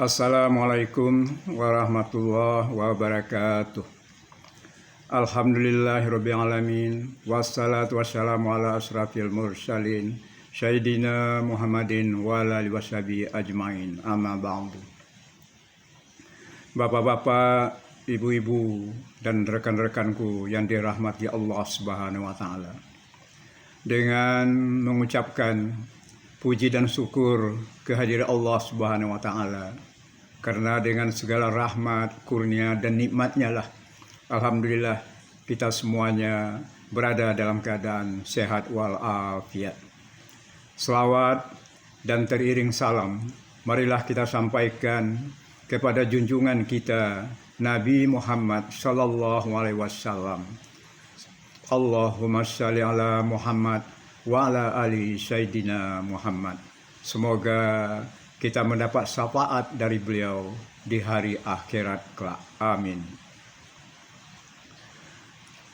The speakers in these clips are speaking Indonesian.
Assalamualaikum warahmatullahi wabarakatuh. Alhamdulillahirabbil alamin wassalatu wassalamu ala asrafil mursalin sayyidina Muhammadin wa ala alihi washabihi ajmain. Amma ba'du. Bapak-bapak, ibu-ibu dan rekan-rekanku yang dirahmati Allah Subhanahu wa taala. Dengan mengucapkan puji dan syukur kehadiran Allah Subhanahu wa taala, karena dengan segala rahmat, kurnia dan nikmatnya lah alhamdulillah kita semuanya berada dalam keadaan sehat walafiat. Selawat dan teriring salam marilah kita sampaikan kepada junjungan kita Nabi Muhammad sallallahu alaihi wasallam. Allahumma shalli ala Muhammad wa ala ali sayyidina Muhammad. Semoga kita mendapat syafaat dari beliau di hari akhirat kelak. Amin.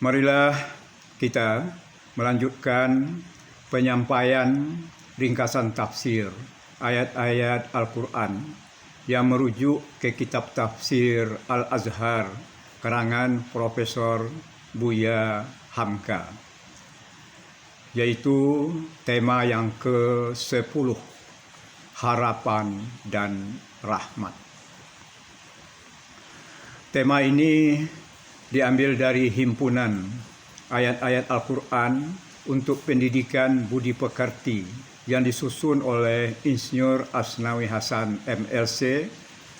Marilah kita melanjutkan penyampaian ringkasan tafsir ayat-ayat Al-Quran yang merujuk ke kitab tafsir Al-Azhar karangan Profesor Buya Hamka, yaitu tema yang ke-10, harapan dan rahmat. Tema ini diambil dari himpunan ayat-ayat Al-Quran untuk pendidikan budi pekerti yang disusun oleh Insinyur Asnawi Hasan MLC,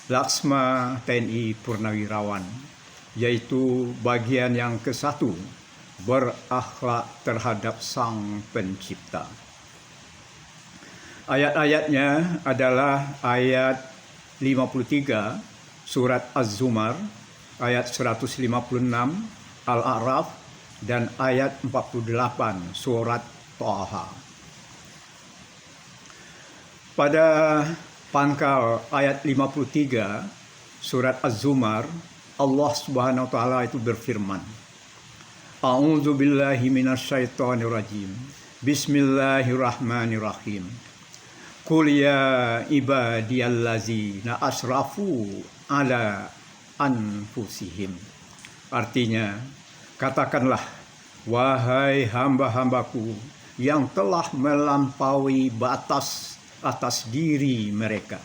Laksma TNI Purnawirawan, yaitu bagian yang ke-1, berakhlak terhadap Sang Pencipta. Ayat-ayatnya adalah ayat 53 surat Az-Zumar, ayat 156 Al-A'raf, dan ayat 48 surat Thaha. Pada pangkal ayat 53 surat Az-Zumar, Allah Subhanahu wa taala itu berfirman, A'udzu billahi minasyaitonir rajim. Bismillahirrahmanirrahim. Qul ya ibadiyallazina asrafu ala anfusihim. Artinya, katakanlah, wahai hamba-hambaku yang telah melampaui batas atas diri mereka.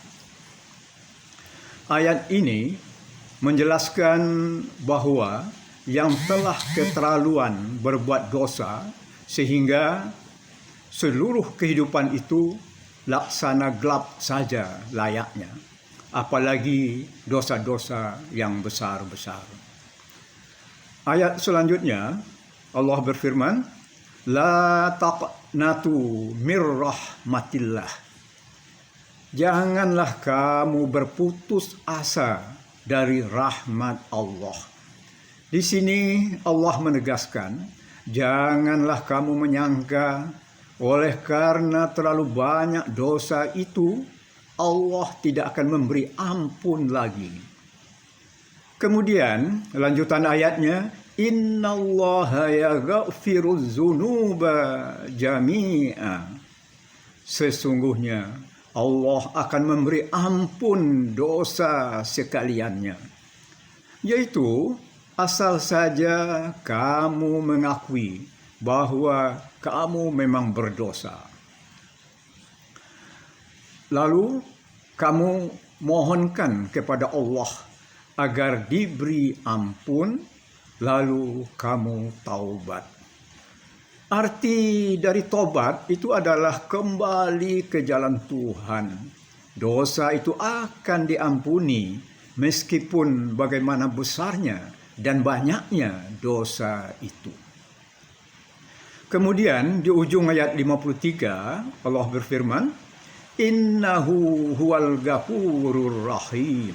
Ayat ini menjelaskan bahwa yang telah keterlaluan berbuat dosa sehingga seluruh kehidupan itu laksana gelap saja layaknya, apalagi dosa-dosa yang besar-besar. Ayat selanjutnya Allah berfirman, La taqnatu mir rahmatillah. Janganlah kamu berputus asa dari rahmat Allah. Di sini Allah menegaskan, janganlah kamu menyangka oleh karena terlalu banyak dosa itu Allah tidak akan memberi ampun lagi. Kemudian lanjutan ayatnya, Innallaha yaghfiruz dzunuba jami'a. Sesungguhnya Allah akan memberi ampun dosa sekaliannya. Yaitu asal saja kamu mengakui bahwa kamu memang berdosa. Lalu kamu mohonkan kepada Allah agar diberi ampun, lalu kamu taubat. Arti dari taubat itu adalah kembali ke jalan Tuhan. Dosa itu akan diampuni meskipun bagaimana besarnya dan banyaknya dosa itu. Kemudian di ujung ayat 53 Allah berfirman, Innahu huwal ghafurur rahim.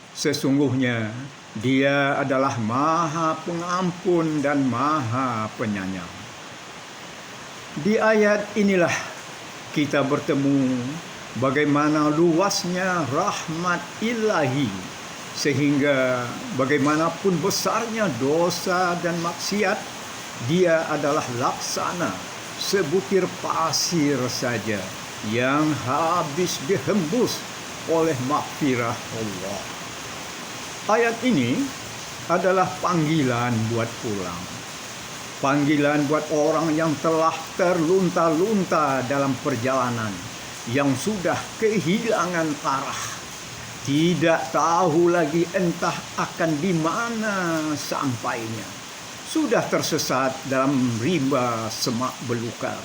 Sesungguhnya Dia adalah Maha Pengampun dan Maha Penyayang. Di ayat inilah kita bertemu bagaimana luasnya rahmat ilahi, sehingga bagaimanapun besarnya dosa dan maksiat, Dia adalah laksana sebutir pasir saja yang habis dihembus oleh maghfirah Allah. Ayat ini adalah panggilan buat pulang. Panggilan buat orang yang telah terlunta-lunta dalam perjalanan, yang sudah kehilangan arah, tidak tahu lagi entah akan di mana sampainya, sudah tersesat dalam rimba semak belukar.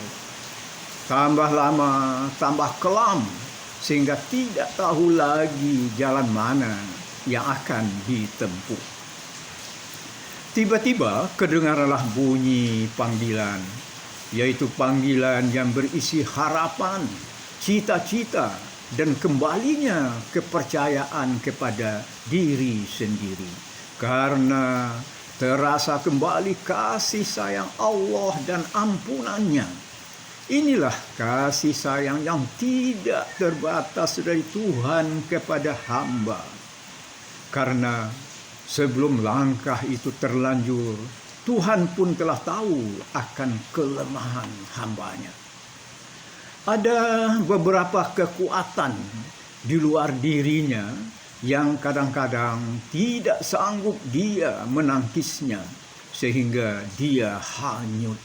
Tambah lama, tambah kelam, sehingga tidak tahu lagi jalan mana yang akan ditempuh. Tiba-tiba kedengaranlah bunyi panggilan, yaitu panggilan yang berisi harapan, cita-cita, dan kembalinya kepercayaan kepada diri sendiri. Karena terasa kembali kasih sayang Allah dan ampunannya. Inilah kasih sayang yang tidak terbatas dari Tuhan kepada hamba. Karena sebelum langkah itu terlanjur, Tuhan pun telah tahu akan kelemahan hambanya. Ada beberapa kekuatan di luar dirinya yang kadang-kadang tidak sanggup dia menangkisnya, sehingga dia hanyut.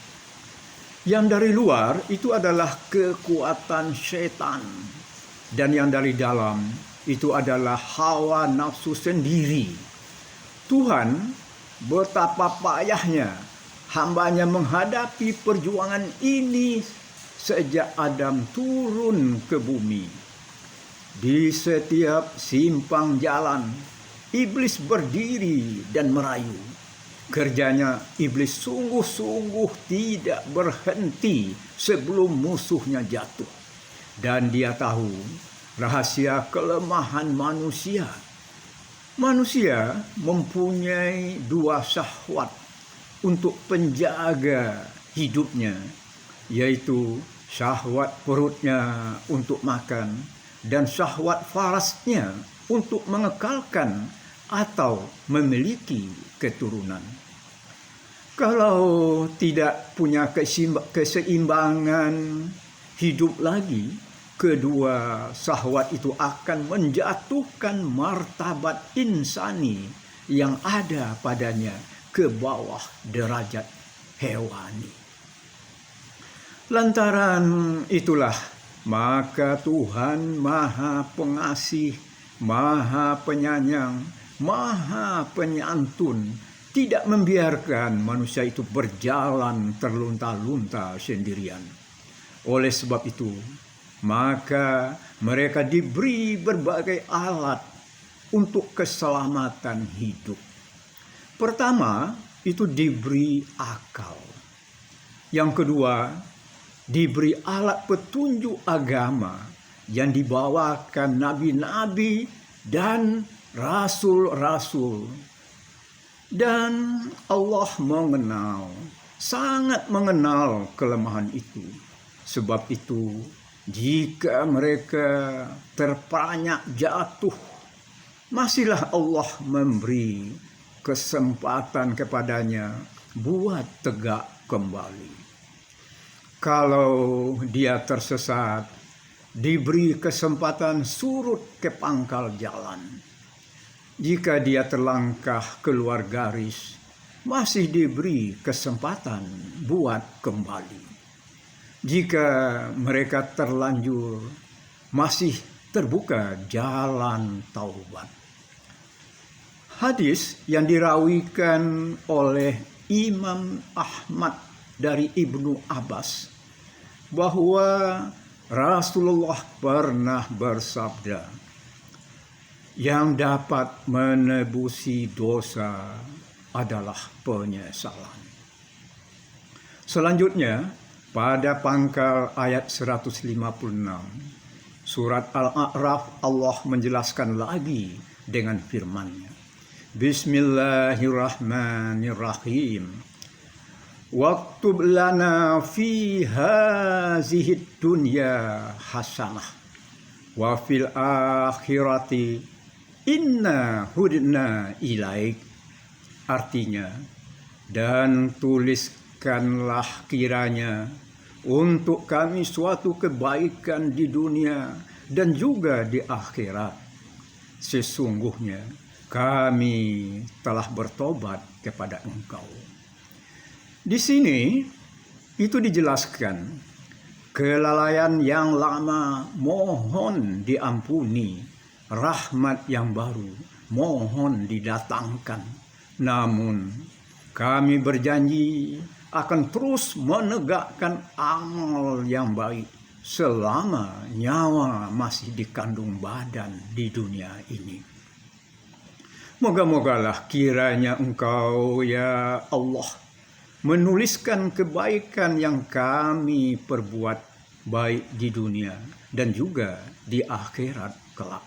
Yang dari luar itu adalah kekuatan setan, dan yang dari dalam itu adalah hawa nafsu sendiri. Tuhan betapa payahnya hambanya menghadapi perjuangan ini sejak Adam turun ke bumi. Di setiap simpang jalan, iblis berdiri dan merayu. Kerjanya iblis sungguh-sungguh tidak berhenti sebelum musuhnya jatuh. Dan dia tahu rahasia kelemahan manusia. Manusia mempunyai dua syahwat untuk penjaga hidupnya, yaitu syahwat perutnya untuk makan dan syahwat farasnya untuk mengekalkan atau memiliki keturunan. Kalau tidak punya keseimbangan hidup lagi, kedua syahwat itu akan menjatuhkan martabat insani yang ada padanya ke bawah derajat hewani. Lantaran itulah, maka Tuhan Maha Pengasih, Maha Penyayang, Maha Penyantun tidak membiarkan manusia itu berjalan terlunta-lunta sendirian. Oleh sebab itu, maka mereka diberi berbagai alat untuk keselamatan hidup. Pertama, itu diberi akal. Yang kedua, diberi alat petunjuk agama yang dibawakan nabi-nabi dan rasul-rasul. Dan Allah sangat mengenal kelemahan itu. Sebab itu, jika mereka terperanjat jatuh, masihlah Allah memberi kesempatan kepadanya buat tegak kembali. Kalau dia tersesat, diberi kesempatan surut ke pangkal jalan. Jika dia terlangkah keluar garis, masih diberi kesempatan buat kembali. Jika mereka terlanjur, masih terbuka jalan taubat. Hadis yang dirawikan oleh Imam Ahmad dari Ibnu Abbas, bahwa Rasulullah pernah bersabda, yang dapat menebusi dosa adalah penyesalan. Selanjutnya, pada pangkal ayat 156, surat Al-A'raf, Allah menjelaskan lagi dengan firman-Nya. Bismillahirrahmanirrahim. Waktub lana fi hazihid dunya hasanah wa fil akhirati inna hudna ilaik. Artinya, dan tuliskanlah kiranya untuk kami suatu kebaikan di dunia dan juga di akhirat. Sesungguhnya kami telah bertobat kepada Engkau. Di sini itu dijelaskan kelalaian yang lama mohon diampuni, rahmat yang baru mohon didatangkan. Namun kami berjanji akan terus menegakkan amal yang baik selama nyawa masih dikandung badan di dunia ini. Moga-mogalah kiranya Engkau ya Allah menuliskan kebaikan yang kami perbuat baik di dunia dan juga di akhirat kelak.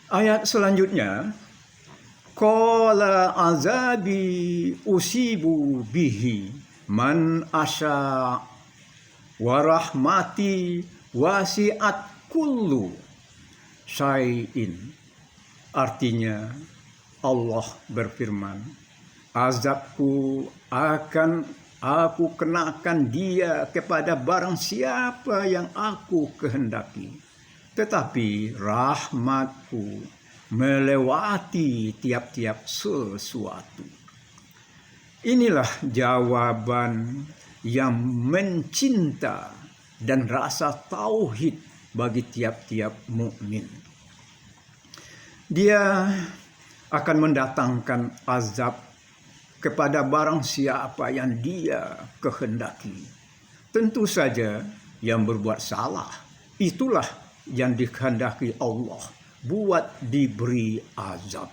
Ayat selanjutnya, qala azabi usibu bihi man asya wa rahmati wasi'at kullu syai'in. Artinya Allah berfirman, azabku akan aku kenakan dia kepada barang siapa yang aku kehendaki. Tetapi rahmatku melewati tiap-tiap sesuatu. Inilah jawaban yang mencinta dan rasa tauhid bagi tiap-tiap mukmin. Dia akan mendatangkan azab kepada barang siapa yang dia kehendaki. Tentu saja yang berbuat salah, itulah yang dikehendaki Allah buat diberi azab.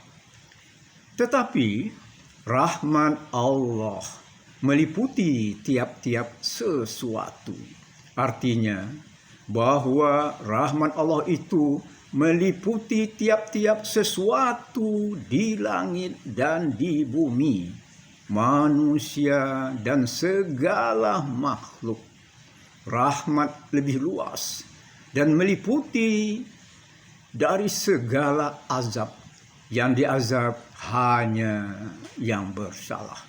Tetapi rahmat Allah meliputi tiap-tiap sesuatu. Artinya bahwa rahmat Allah itu meliputi tiap-tiap sesuatu di langit dan di bumi, manusia dan segala makhluk. Rahmat lebih luas dan meliputi dari segala azab. Yang diazab hanya yang bersalah.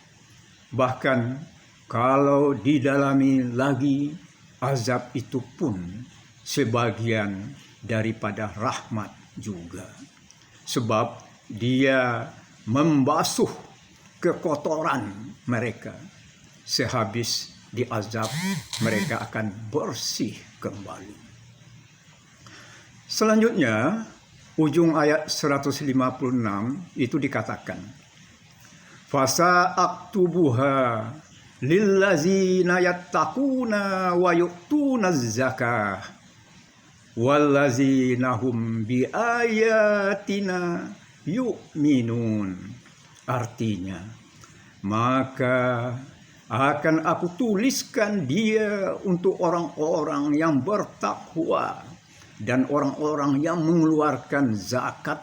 Bahkan kalau didalami lagi, azab itu pun sebagian daripada rahmat juga. Sebab dia membasuh kekotoran mereka. Sehabis diazab, mereka akan bersih kembali. Selanjutnya, ujung ayat 156 itu dikatakan, fasa aktubuha lillazina yattaquna wa yu'tuna zakah wallazina hum biayatina yu'minun. Artinya, maka akan aku tuliskan dia untuk orang-orang yang bertakwa dan orang-orang yang mengeluarkan zakat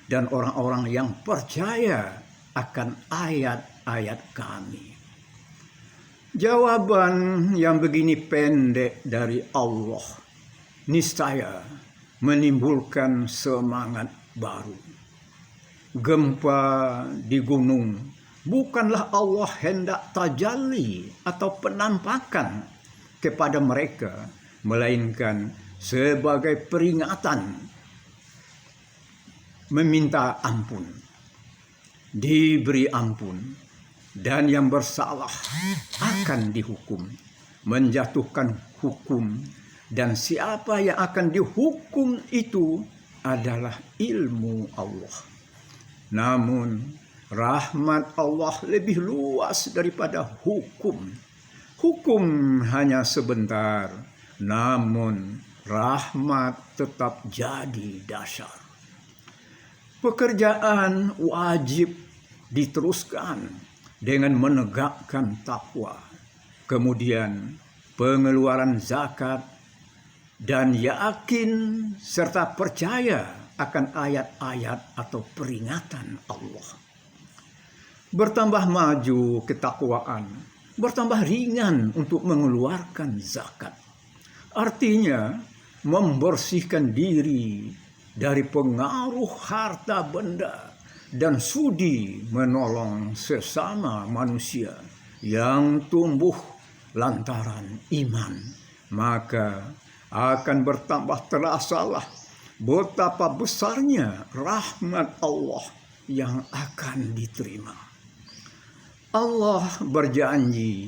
dan orang-orang yang percaya akan ayat-ayat kami. Jawaban yang begini pendek dari Allah niscaya menimbulkan semangat baru. Gempa di gunung bukanlah Allah hendak tajalli atau penampakan kepada mereka, melainkan sebagai peringatan meminta ampun, diberi ampun, dan yang bersalah akan dihukum, menjatuhkan hukum, dan siapa yang akan dihukum itu adalah ilmu Allah. Namun rahmat Allah lebih luas daripada hukum. Hukum hanya sebentar, namun rahmat tetap jadi dasar. Pekerjaan wajib diteruskan dengan menegakkan takwa, kemudian pengeluaran zakat, dan yakin serta percaya akan ayat-ayat atau peringatan Allah. Bertambah maju ketakwaan, bertambah ringan untuk mengeluarkan zakat. Artinya membersihkan diri dari pengaruh harta benda dan sudi menolong sesama manusia yang tumbuh lantaran iman. Maka akan bertambah terasalah betapa besarnya rahmat Allah yang akan diterima. Allah berjanji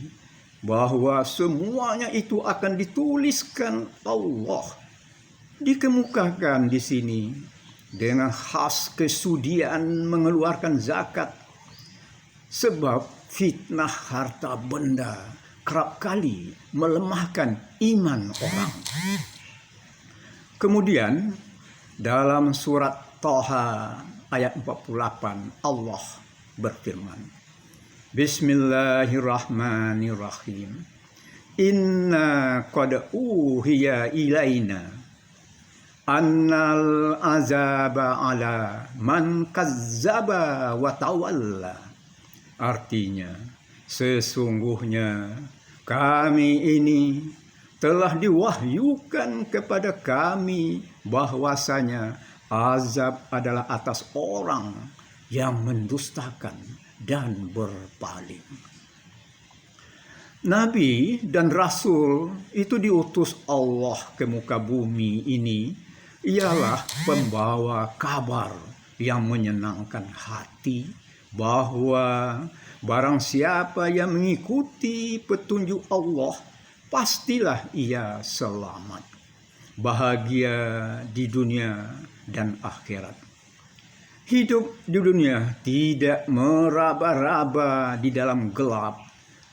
bahwa semuanya itu akan dituliskan Allah. Dikemukakan di sini dengan khas kesudian mengeluarkan zakat, sebab fitnah harta benda kerap kali melemahkan iman orang. Kemudian dalam surat Thaha ayat 48 Allah berfirman, Bismillahirrahmanirrahim. Inna qad uhiya ilaina annal azaba ala man kazzaba wa tawalla. Artinya, sesungguhnya kami ini telah diwahyukan kepada kami bahwasanya azab adalah atas orang yang mendustakan dan berpaling. Nabi dan Rasul itu diutus Allah ke muka bumi ini ialah pembawa kabar yang menyenangkan hati bahwa barang siapa yang mengikuti petunjuk Allah pastilah ia selamat, bahagia di dunia dan akhirat. Hidup di dunia tidak meraba-raba di dalam gelap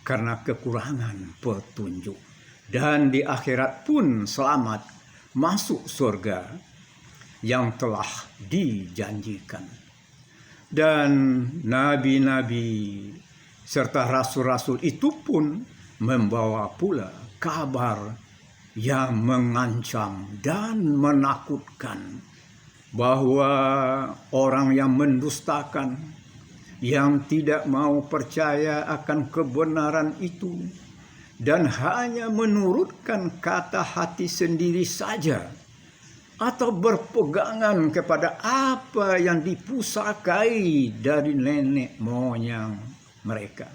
karena kekurangan petunjuk. Dan di akhirat pun selamat masuk surga yang telah dijanjikan. Dan nabi-nabi serta rasul-rasul itu pun membawa pula kabar yang mengancam dan menakutkan bahwa orang yang mendustakan, yang tidak mau percaya akan kebenaran itu dan hanya menurutkan kata hati sendiri saja atau berpegangan kepada apa yang dipusakai dari nenek moyang mereka,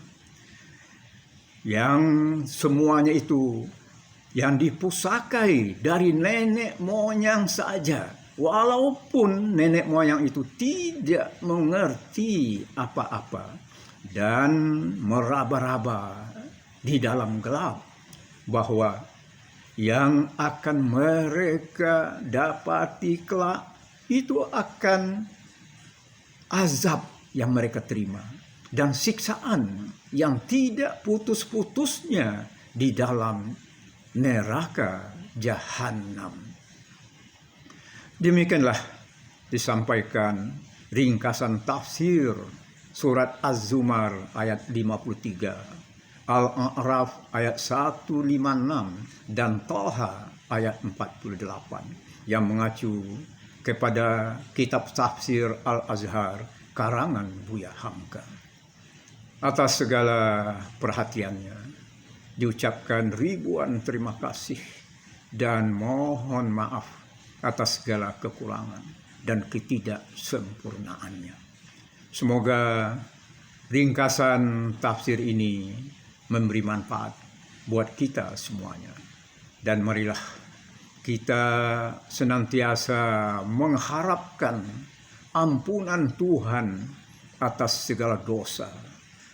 yang semuanya itu yang dipusakai dari nenek moyang saja, walaupun nenek moyang itu tidak mengerti apa-apa dan meraba-raba di dalam gelap bahwa yang akan mereka dapati kelak itu akan azab yang mereka terima dan siksaan yang tidak putus-putusnya di dalam neraka jahanam. Demikianlah disampaikan ringkasan tafsir surat Az-Zumar ayat 53, Al-A'raf ayat 156, dan Thaha ayat 48 yang mengacu kepada kitab tafsir Al-Azhar karangan Buya Hamka. Atas segala perhatiannya diucapkan ribuan terima kasih dan mohon maaf atas segala kekurangan dan ketidaksempurnaannya. Semoga ringkasan tafsir ini memberi manfaat buat kita semuanya. Dan marilah kita senantiasa mengharapkan ampunan Tuhan atas segala dosa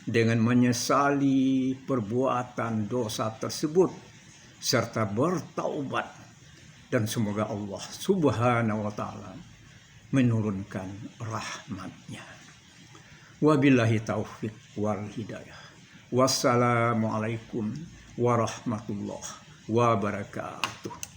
dengan menyesali perbuatan dosa tersebut serta bertaubat. Dan semoga Allah Subhanahu wa ta'ala menurunkan rahmatnya. Wabillahi taufiq wal hidayah. Wassalamualaikum warahmatullahi wabarakatuh.